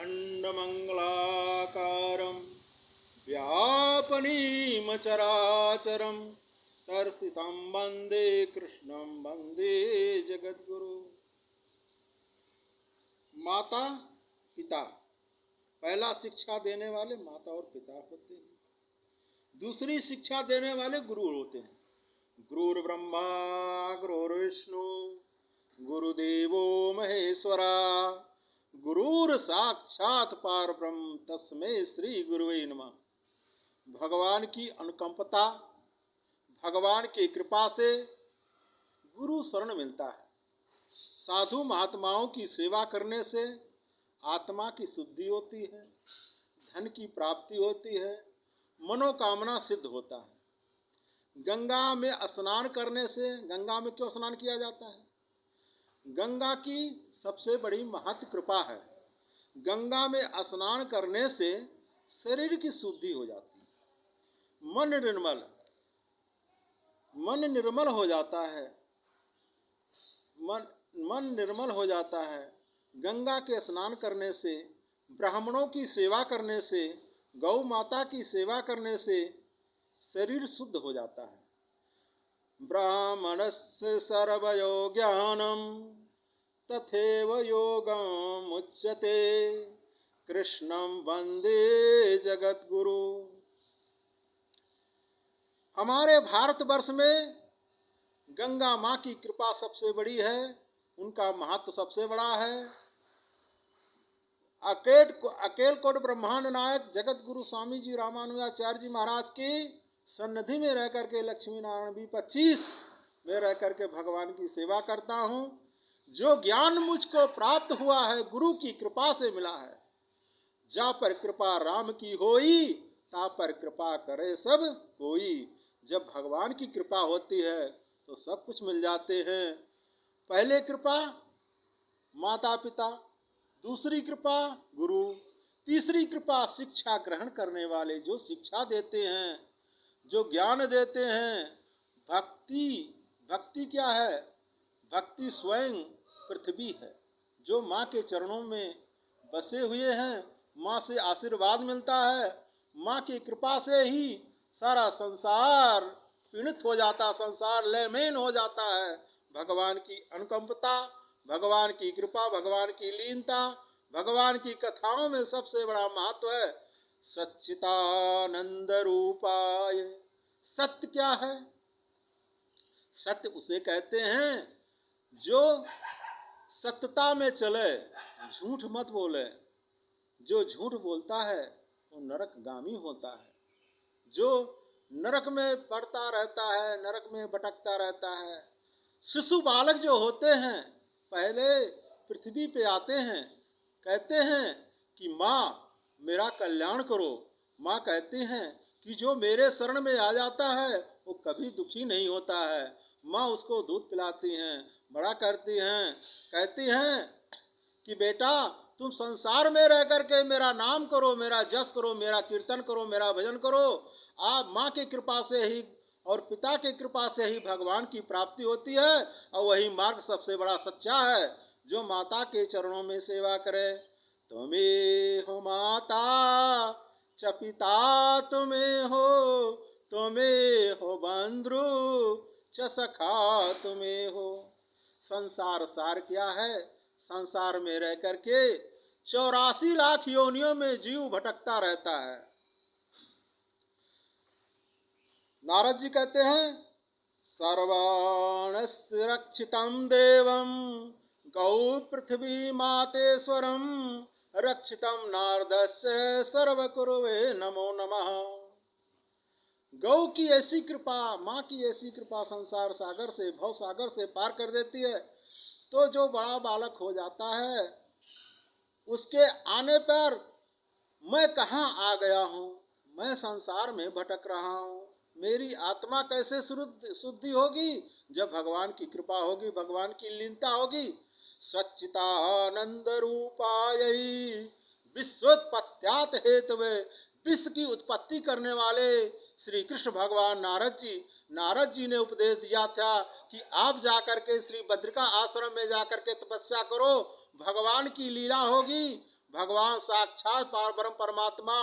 अखण्डमङ्गलाकारं व्यापनीमचराचरं तर्सितं वन्दे कृष्णं वन्दे जगद्गुरु। माता पिता, पहला शिक्षा देने वाले माता और पिता होते हैं। दूसरी शिक्षा देने वाले गुरु होते हैं। गुरुर्ब्रह्मा गुरुर्विष्णु गुरुदेवो महेश्वरा गुरुर साक्षात परब्रह्म तस्मै श्री गुरुवे नमः। भगवान की अनुकंपता, भगवान की कृपा से गुरु शरण मिलता है। साधु महात्माओं की सेवा करने से आत्मा की शुद्धि होती है, धन की प्राप्ति होती है, मनोकामना सिद्ध होता है। गंगा में स्नान करने से, गंगा में क्यों स्नान किया जाता है? गंगा की सबसे बड़ी महत्व कृपा है। गंगा में स्नान करने से शरीर की शुद्धि हो जाती है, मन निर्मल हो जाता है, मन निर्मल हो जाता है। गंगा के स्नान करने से, ब्राह्मणों की सेवा करने से, गौ माता की सेवा करने से शरीर शुद्ध हो जाता है। ब्राह्मणस्य सर्वयो ज्ञानम तथैव योगम उच्यते कृष्णं वंदे जगद्गुरु। हमारे भारतवर्ष में गंगा माँ की कृपा सबसे बड़ी है, उनका महत्व सबसे बड़ा है। अकेलकोट ब्रह्मांड नायक जगत गुरु स्वामी जी रामानुजाचार्य जी महाराज की सन्निधि में रह करके लक्ष्मी नारायण B25 में रह करके भगवान की सेवा करता हूँ। जो ज्ञान मुझको प्राप्त हुआ है गुरु की कृपा से मिला है। जा पर कृपा राम की होई, ता पर कृपा करे सब कोई। जब भगवान की कृपा होती है तो सब कुछ मिल जाते हैं। पहले कृपा माता पिता, दूसरी कृपा गुरु, तीसरी कृपा शिक्षा ग्रहण करने वाले जो शिक्षा देते हैं, जो ज्ञान देते हैं। भक्ति क्या है? भक्ति स्वयं पृथ्वी है जो माँ के चरणों में बसे हुए हैं। माँ से आशीर्वाद मिलता है, माँ की कृपा से ही सारा संसार पीड़ित हो जाता, संसार लयमैन हो जाता है। भगवान की अनुकंपता, भगवान की कृपा, भगवान की लीनता, भगवान की कथाओं में सबसे बड़ा महत्व है सच्चिदानंद रूपाय। सत्य क्या है? सत्य उसे कहते हैं जो सत्यता में चले, झूठ मत बोले। जो झूठ बोलता है वो नरकगामी होता है। जो नरक में पड़ता रहता है, नरक में भटकता रहता है। शिशु बालक जो होते हैं पहले पृथ्वी पे आते हैं, कहते हैं कि माँ मेरा कल्याण करो। माँ कहती हैं कि जो मेरे शरण में आ जाता है वो कभी दुखी नहीं होता है। माँ उसको दूध पिलाती हैं, बड़ा करती हैं, कहती हैं कि बेटा तुम संसार में रह करके मेरा नाम करो, मेरा जस करो, मेरा कीर्तन करो, मेरा भजन करो। आप माँ की कृपा से ही और पिता की कृपा से ही भगवान की प्राप्ति होती है। और वही मार्ग सबसे बड़ा सच्चा है। जो माता के चरणों में सेवा करे, तुम्हें हो माता च पिता तुम्हें हो, तुम्हें हो बंधु च सखा तुम्हें हो। संसार सार क्या है? संसार में रह करके 84 लाख योनियों में जीव भटकता रहता है। नारद जी कहते हैं सर्वाणस्य रक्षितं देवं गौ पृथ्वी मातेश्वरं रक्षितं नारदस्य सर्वकुरुवे नमो नमः। गौ की ऐसी कृपा, माँ की ऐसी कृपा संसार सागर से, भव सागर से पार कर देती है। तो जो बड़ा बालक हो जाता है उसके आने पर मैं कहाँ आ गया हूँ, मैं संसार में भटक रहा हूँ, मेरी आत्मा कैसे शुद्धि होगी? जब भगवान की कृपा होगी, भगवान की लीनता होगी। सच्चिदानंद रूपाय विश्वोत्पत्त्यात हेतवे, विश्व की उत्पत्ति करने वाले श्री कृष्ण भगवान नारद जी ने उपदेश दिया था कि आप जाकर के श्री बद्रिका आश्रम में जाकर के तपस्या करो, भगवान की लीला होगी, भगवान साक्षात परम परमात्मा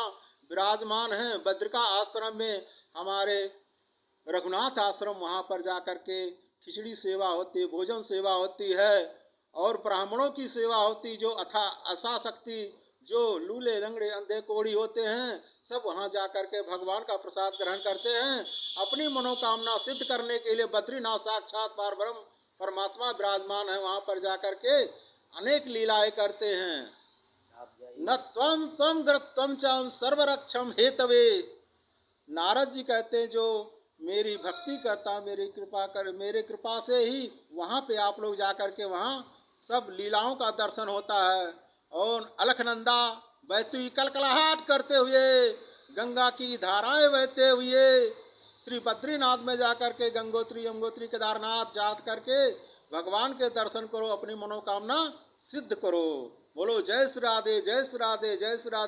विराजमान हैं। बद्रिका आश्रम में हमारे रघुनाथ आश्रम, वहाँ पर जाकर के खिचड़ी सेवा होती, भोजन सेवा होती है और ब्राह्मणों की सेवा होती, जो अथा शक्ति, जो लूले लंगड़े अंधे कोढ़ी होते हैं, सब वहाँ जाकर के भगवान का प्रसाद ग्रहण करते हैं। अपनी मनोकामना सिद्ध करने के लिए बद्रीनाथ साक्षात परब्रह्म परमात्मा विराजमान है, वहाँ पर जाकर के अनेक लीलाएं करते हैं। न त्वम त्वम ग्रत्वम चम सर्वरक्षम हेतवे। नारद जी कहते हैं, जो मेरी भक्ति करता, मेरे कृपा से ही वहाँ पे आप लोग जाकर के वहाँ सब लीलाओं का दर्शन होता है। और अलखनंदा बहती हुई कलकलाहट करते हुए, गंगा की धाराएं बहते हुए श्री बद्रीनाथ में जाकर के गंगोत्री यमुनोत्री केदारनाथ जा करके भगवान के दर्शन करो, अपनी मनोकामना सिद्ध करो। बोलो जय श्री राधे, जय श्री राधे, जय श्री राधे।